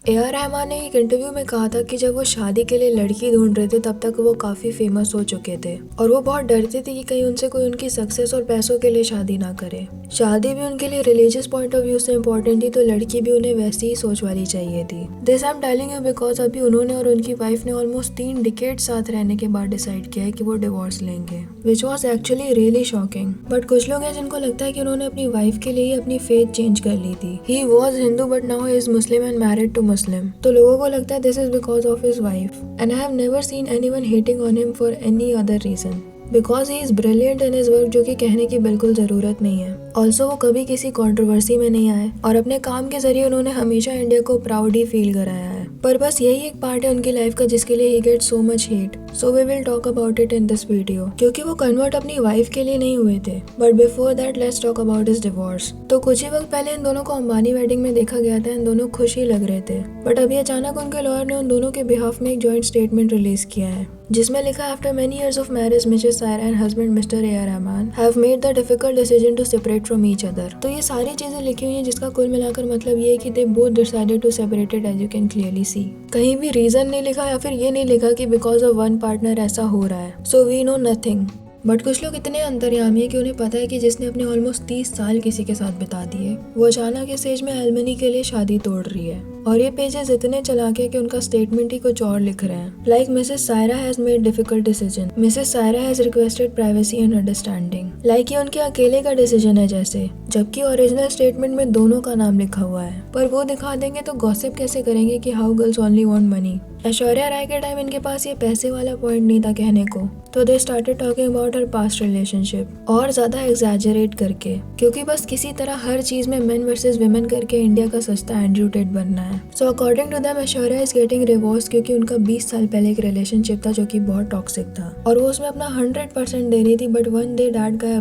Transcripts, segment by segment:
AR. Rahman ने एक interview में कहा था कि जब वो शादी के लिए लड़की ढूंढ रहे थे तब तक वो काफी फेमस हो चुके थे और वो बहुत डरते थे कि कहीं उनसे कोई उनकी सक्सेस और पैसों के लिए शादी ना करे। शादी भी उनके लिए रिलीजियस पॉइंट ऑफ व्यू से इम्पोर्टेंट थी, तो लड़की भी उन्हें वैसी ही सोच वाली चाहिए थी। This I am telling you because अभी उन्होंने और उनकी वाइफ ने ऑलमोस्ट 3 डिकेड साथ रहने के बाद डिसाइड किया है कि वो डिवोर्स लेंगे, which was actually really shocking. But कुछ लोग हैं जिनको लगता है कि उन्होंने अपनी वाइफ के लिए अपनी फेथ चेंज कर ली थी। He was Hindu but now he is Muslim and married to Muslim. तो लोगों को लगता है this is because of his wife and I have never seen anyone hating on him for any other reason because he is brilliant in his work, जो कि कहने की बिल्कुल जरूरत नहीं है। ऑल्सो वो कभी किसी कंट्रोवर्सी में नहीं आए और अपने काम के जरिए उन्होंने हमेशा इंडिया को प्राउड ही फील कराया है। पर बस यही एक पार्ट है उनकी लाइफ का जिसके लिए he get so much hate, so we will talk about it in this video. क्योंकि वो कन्वर्ट अपनी वाइफ के लिए नहीं हुए थे, but before that let's talk about his divorce. तो कुछ ही वक्त पहले इन दोनों को अंबानी वेडिंग में देखा गया था, इन दोनों खुश ही लग रहे थे। बट अभी अचानक उनके लॉयर ने उन दोनों के बिहाफ में एक जॉइंट स्टेटमेंट रिलीज किया है जिसमें लिखा after many years of marriage Mrs Saira and husband Mr A R. Rahman have made the difficult decision to separate from each other. तो ये सारी चीजें लिखी हुई हैं जिसका कुल मिलाकर मतलब ये है कि they both decided to separated as you can clearly see. कहीं भी रीजन नहीं लिखा या फिर ये नहीं लिखा कि बिकॉज ऑफ वन पार्टनर ऐसा हो रहा है, so we know nothing. But कुछ लोग इतने अंतर्यामी है कि उन्हें पता है कि जिसने अपने ऑलमोस्ट 30 साल किसी के साथ बिता दिए वो अचानक इस एज में एलमनी के लिए शादी तोड़ रही है। और ये पेजेस इतने चालाक है कि उनका स्टेटमेंट ही कुछ और लिख रहे हैं, like Mrs Saira has made difficult decision, Mrs Saira has requested privacy and understanding, like ये उनके अकेले का डिसीजन है जैसे, जबकि ओरिजिनल स्टेटमेंट में दोनों का नाम लिखा हुआ है। पर वो दिखा देंगे तो गॉसिप कैसे करेंगे कि how girls only want money. Aishwarya Rai के टाइम इनके पास ये पैसे वाला पॉइंट नहीं था कहने को, तो they started talking about her past relationship और ज्यादा एग्जैजरेट करके, क्योंकि बस किसी तरह हर चीज में मेन वर्सेस विमेन करके इंडिया का सस्ता एंड्रयू टेट बनना है। So according to them Aishwarya is getting divorce क्योंकि उनका 20 साल पहले एक रिलेशनशिप था जो कि बहुत टॉक्सिक था और वो उसमें अपना 100% दे रही थी। बट वन डे डैड का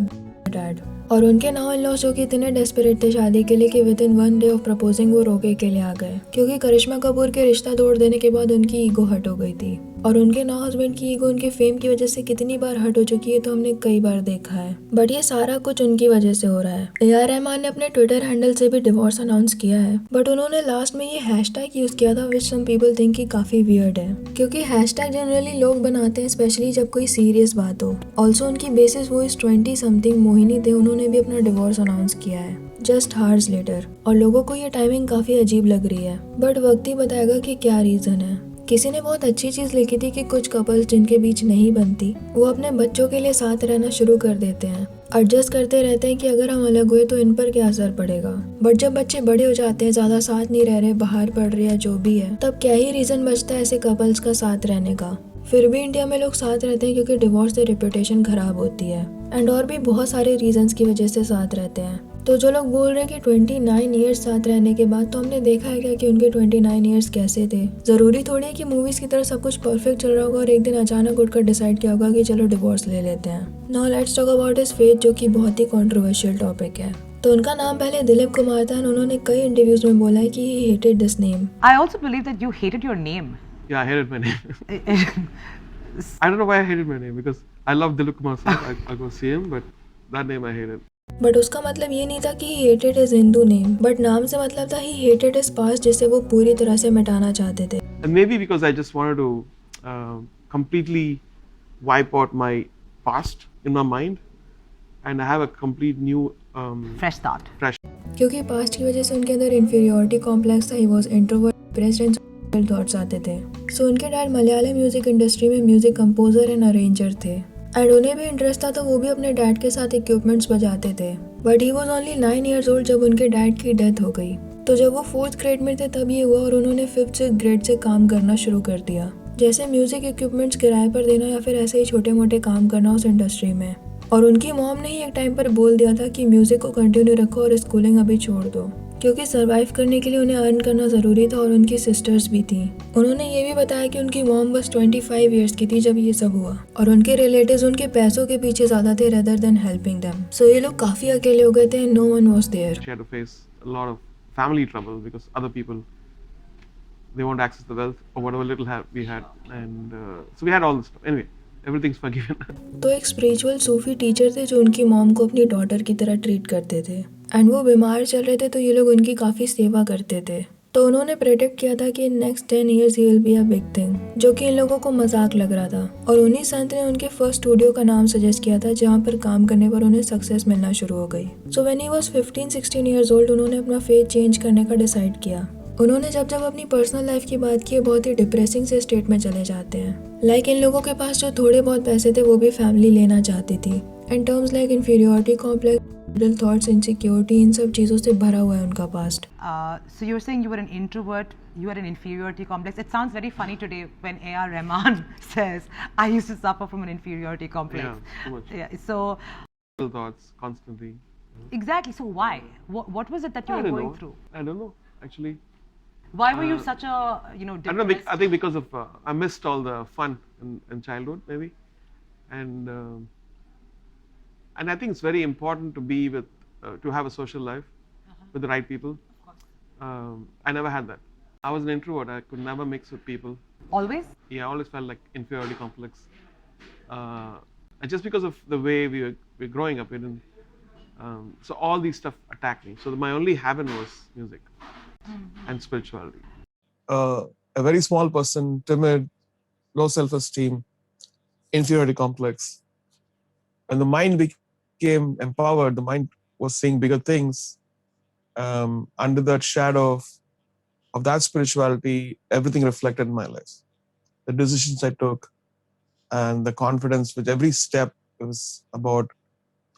डैड और उनके नाउ इन लॉस जो कि इतने डेस्परेट थे शादी के लिए कि with in 1 day of proposing वो रोके के लिए आ गए, क्योंकि करिश्मा कपूर के रिश्ता तोड़ देने के बाद उनकी ईगो हट हो गई थी। और उनके नाउ हस्बैंड की ईगो उनके फेम की वजह से कितनी बार हट हो चुकी है तो हमने कई बार देखा है। बट ये सारा कुछ उनकी वजह से हो रहा है। ए.आर. रहमान ने अपने ट्विटर हैंडल से भी डिवोर्स अनाउंस किया है, बट उन्होंने लास्ट में ये हैशटैग यूज किया था विच सम पीपल थिंक कि काफी वियर्ड है, क्योंकि हैशटैग जनरली लोग बनाते हैं स्पेशली जब कोई सीरियस बात हो। ऑल्सो उनकी बेसिस वो इस 20 समथिंग मोहिनी थे, उन्होंने भी अपना डिवोर्स अनाउंस किया है जस्ट हार्स लेटर। और लोगों को ये टाइमिंग काफी अजीब लग रही है, बट वक्त ही बताएगा कि क्या रीजन है। किसी ने बहुत अच्छी चीज लिखी थी कि कुछ कपल्स जिनके बीच नहीं बनती वो अपने बच्चों के लिए साथ रहना शुरू कर देते हैं, एडजस्ट करते रहते हैं कि अगर हम अलग हुए तो इन पर क्या असर पड़ेगा। बट जब बच्चे बड़े हो जाते हैं, ज्यादा साथ नहीं रह रहे, बाहर पढ़ रहे या जो भी है, तब क्या ही रीजन बचता है ऐसे कपल्स का साथ रहने का। फिर भी इंडिया में लोग साथ रहते हैं क्योंकि डिवोर्स से रेपुटेशन खराब होती है एंड और भी बहुत सारे रीजंस की वजह से साथ रहते हैं। तो जो लोग बोल रहे हैं कि 29 ईयर्स साथ रहने के बाद, तो हमने देखा है क्या कि उनके 29 ईयर्स कैसे थे। जरूरी थोड़ी है कि मूवीज की तरह सब कुछ परफेक्ट चल रहा होगा और एक दिन अचानक उठकर डिसाइड किया होगा कि चलो डिवोर्स ले लेते हैं। Now let's talk about his faith, जो कि बहुत ही कंट्रोवर्शियल टॉपिक है। तो उनका नाम पहले दिलीप कुमार था और उन्होंने कई इंटरव्यूज में बोला है कि he hated this name. I also believe that you hated your name. Yeah, I hated my name. I don't know why I hated my name because I love Dilip Kumar sir. I go see him, but that name I hated. But उसका मतलब ये नहीं था कि he hated his Hindu name, but नाम से मतलब था ही हेटेड हिज पास्ट, जिसे वो पूरी तरह से मिटाना चाहते थे। And maybe because I just wanted to completely wipe out my past in my mind, and I have a complete new Fresh start. fresh. क्योंकि पास्ट की वजह से उनके अंदर इंफीरियरिटी कॉम्प्लेक्स था, he was introvert, depressed and suicidal thoughts आते थे। सो उनके डैड मलयालम म्यूजिक इंडस्ट्री में म्यूजिक कंपोजर एंड अरेंजर थे एंड उन्हें भी इंटरेस्ट था, तो वो भी अपने डैड के साथ इक्विपमेंट्स बजाते थे। But he was only 9 years old जब उनके डैड की डेथ हो गई। तो जब वो 4th ग्रेड में थे तब ये हुआ और उन्होंने 5th ग्रेड से काम करना शुरू कर दिया, जैसे म्यूजिक इक्विपमेंट्स किराए पर देना या फिर ऐसे ही छोटे मोटे काम करना उस इंडस्ट्री में। और उनकी मॉम ने ही एक टाइम पर बोल दिया था कि म्यूजिक को कंटिन्यू रखो और स्कूलिंग अभी छोड़ दो, क्योंकि सरवाइव करने के लिए उन्हें अर्न करना जरूरी था। और उनकी सिस्टर्स भी थी। उन्होंने ये भी बताया कि उनकी मॉम बस 25 ईयर्स की थी जब ये सब हुआ और उनके रिलेटिव्स उनके पैसों के पीछे ज्यादा थे rather than helping them. So ये लोग काफी अकेले हो गए थे, no one was there. She had to face a lot of family trouble because other people, they won't access the wealth or whatever little we had, and so we had all this stuff. Anyway, everything's forgiven. तो एक spiritual सूफी teacher थे जो उनकी mom को अपनी daughter की तरह treat करते थे एंड वो बीमार चल रहे थे तो ये लोग उनकी काफी सेवा करते थे। तो उन्होंने प्रेडिक्ट किया था कि in next 10 years he will be a big thing, जो कि इन लोगों को मजाक लग रहा था। और उन्हीं संत ने उनके फर्स्ट स्टूडियो का नाम सजेस्ट किया था, जहाँ पर काम करने पर उन्हें सक्सेस मिलना शुरू हो गई। So when he was 15-16 years old, उन्होंने अपना फेथ चेंज करने का डिसाइड किया। उन्होंने जब अपनी पर्सनल लाइफ की बात की, बहुत ही डिप्रेसिंग से स्टेट में चले जाते हैं। लाइक इन लोगों के पास जो थोड़े बहुत पैसे थे वो भी फैमिली लेना चाहती थी। And terms like inferiority complex, thoughts, insecurity, इन सब चीज़ों से भरा हुआ है उनका past. So you're saying you were an introvert, you had an inferiority complex. It sounds very funny today when A.R. Rahman says, I used to suffer from an inferiority complex. Yeah, too much. Yeah, so Thoughts constantly. exactly, so why? What was it that you I were don't going know. through? I don't know actually. Why were you Uh, such a, I don't know. depressed? I think because of I missed all the fun in childhood maybe, and I think it's very important to be with to have a social life with the right people. I never had that. I was an introvert. I could never mix with people. Always? Yeah, I always felt like inferiority complex. And just because of the way we were growing up, we didn't. So all these stuff attacked me. So my only haven was music and spirituality. A very small person, timid, low self-esteem, inferiority complex. When the mind became empowered, the mind was seeing bigger things. Under that shadow of that spirituality, everything reflected in my life. The decisions I took and the confidence with every step, it was about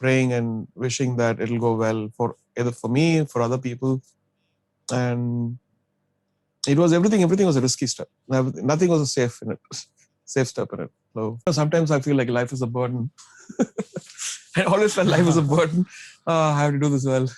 praying and wishing that it'll go well for either for me, for other people. And it was everything was a risky step. Nothing was a safe step in it. So sometimes I feel like life is a burden. I always felt life was a burden. I have to do this well.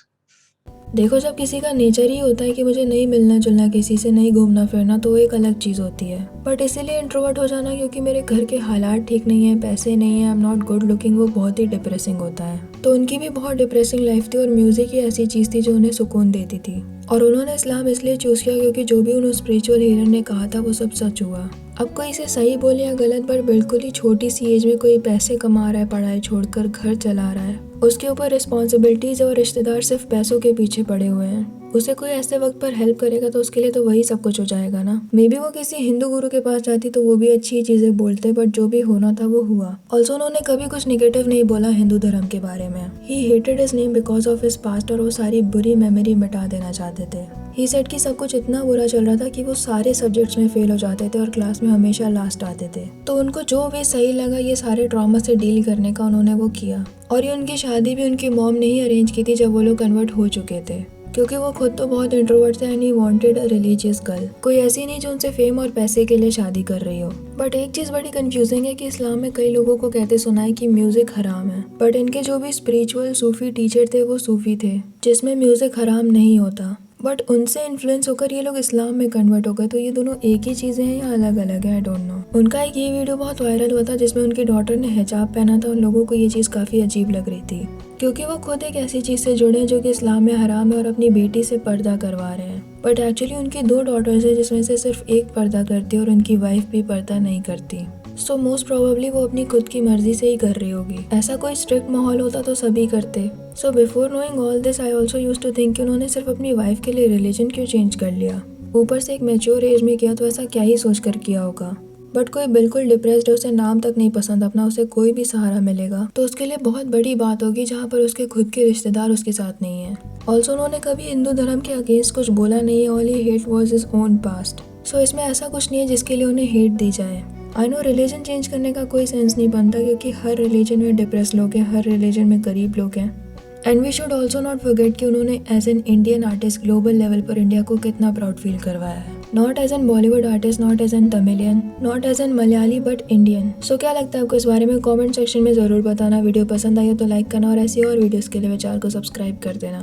देखो, जब किसी का nature ही होता है कि मुझे नहीं मिलना जुलना किसी से, नहीं घूमना फिरना, तो वो एक अलग चीज़ होती है। बट इसीलिए इंट्रोवर्ट हो जाना, क्योंकि मेरे घर के हालात ठीक नहीं है, पैसे नहीं है, I am not good looking, वो बहुत ही डिप्रेसिंग होता है। तो उनकी भी बहुत डिप्रेसिंग लाइफ थी और म्यूज़िक ही ऐसी चीज़ थी जो उन्हें सुकून देती थी। और उन्होंने इस्लाम इसलिए चूज़ किया क्योंकि जो भी उन्हें स्पिरिचुअल हीलर ने कहा था वो सब सच हुआ। अब कोई इसे सही बोले या गलत, पर बिल्कुल ही छोटी सी एज में कोई पैसे कमा रहा है, पढ़ाई छोड़कर घर चला रहा है, उसके ऊपर रिस्पॉन्सिबिलिटीज और रिश्तेदार सिर्फ पैसों के पीछे पड़े हुए हैं, उसे कोई ऐसे वक्त पर हेल्प करेगा तो उसके लिए तो वही सब कुछ हो जाएगा ना। मे बी वो किसी हिंदू गुरु के पास जाती तो वो भी अच्छी चीजें बोलते, बट जो भी होना था वो हुआ। ऑल्सो उन्होंने कभी कुछ निगेटिव नहीं बोला हिंदू धर्म के बारे में। He hated his name because of his past, और वो सारी बुरी मेमोरी मिटा देना चाहते थे। ही सेड कि सब कुछ इतना बुरा चल रहा था कि वो सारे सब्जेक्ट्स में फेल हो जाते थे और क्लास में हमेशा लास्ट आते थे। तो उनको जो भी सही लगा ये सारे ट्रॉमा से डील करने का, उन्होंने वो किया। और ये उनकी शादी भी उनकी मॉम ने ही अरेंज की थी जब वो लोग कन्वर्ट हो चुके थे, क्योंकि वो खुद तो बहुत इंट्रोवर्ट थे and he wanted a religious girl, कोई ऐसी नहीं जो उनसे फेम और पैसे के लिए शादी कर रही हो। बट एक चीज़ बड़ी कंफ्यूजिंग है कि इस्लाम में कई लोगों को कहते सुना है कि म्यूजिक हराम है, बट इनके जो भी स्पिरिचुअल सूफी टीचर थे वो सूफी थे, जिसमें म्यूजिक हराम नहीं होता। बट उनसे इन्फ्लुएंस होकर ये लोग इस्लाम में कन्वर्ट हो गए। तो ये दोनों एक ही चीज़ें हैं या अलग अलग है, आई डोंट नो। उनका एक ये वीडियो बहुत वायरल हुआ था जिसमें उनकी डॉटर ने हिजाब पहना था। उन लोगों को ये चीज़ काफ़ी अजीब लग रही थी, क्योंकि वो खुद एक ऐसी चीज़ से जुड़े हैं जो कि इस्लाम में हराम है और अपनी बेटी से पर्दा करवा रहे हैं। बट एक्चुअली उनकी 2 डॉटर्स हैं जिसमें से सिर्फ एक पर्दा करती है और उनकी वाइफ भी पर्दा नहीं करती। सो मोस्ट प्रोबेबली वो अपनी खुद की मर्जी से ही कर रही होगी। ऐसा कोई स्ट्रिक्ट माहौल होता तो सभी करते। So before knowing all this I also used to think कि उन्होंने सिर्फ अपनी वाइफ के लिए रिलीजन क्यों चेंज कर लिया, ऊपर से एक मैच्योर एज में किया, तो ऐसा क्या ही सोच कर किया होगा। बट कोई बिल्कुल डिप्रेस्ड है, उसे नाम तक नहीं पसंद अपना, उसे कोई भी सहारा मिलेगा तो उसके लिए बहुत बड़ी बात होगी, जहाँ पर उसके खुद के रिश्तेदार उसके साथ नहीं है। ऑल्सो उन्होंने कभी हिंदू धर्म के अगेंस्ट कुछ बोला नहीं है, all he hate was his own past. So इसमें ऐसा कुछ नहीं है जिसके लिए उन्हें हेट दी जाए। आई नो रिलीजन चेंज करने का कोई सेंस नहीं बनता, क्योंकि हर रिलीजन में डिप्रेस लोग हैं, हर रिलीजन में गरीब लोग हैं। And we should also not forget कि उन्होंने as an Indian artist global level पर इंडिया को कितना प्राउड फील करवाया है। Not as an Bollywood artist, not as an Tamilian, not as an Malayali, but Indian. So क्या लगता है आपको इस बारे में? कमेंट सेक्शन में ज़रूर बताना। वीडियो पसंद आई हो तो लाइक करना और ऐसी और वीडियोस के लिए चैनल को सब्सक्राइब कर देना।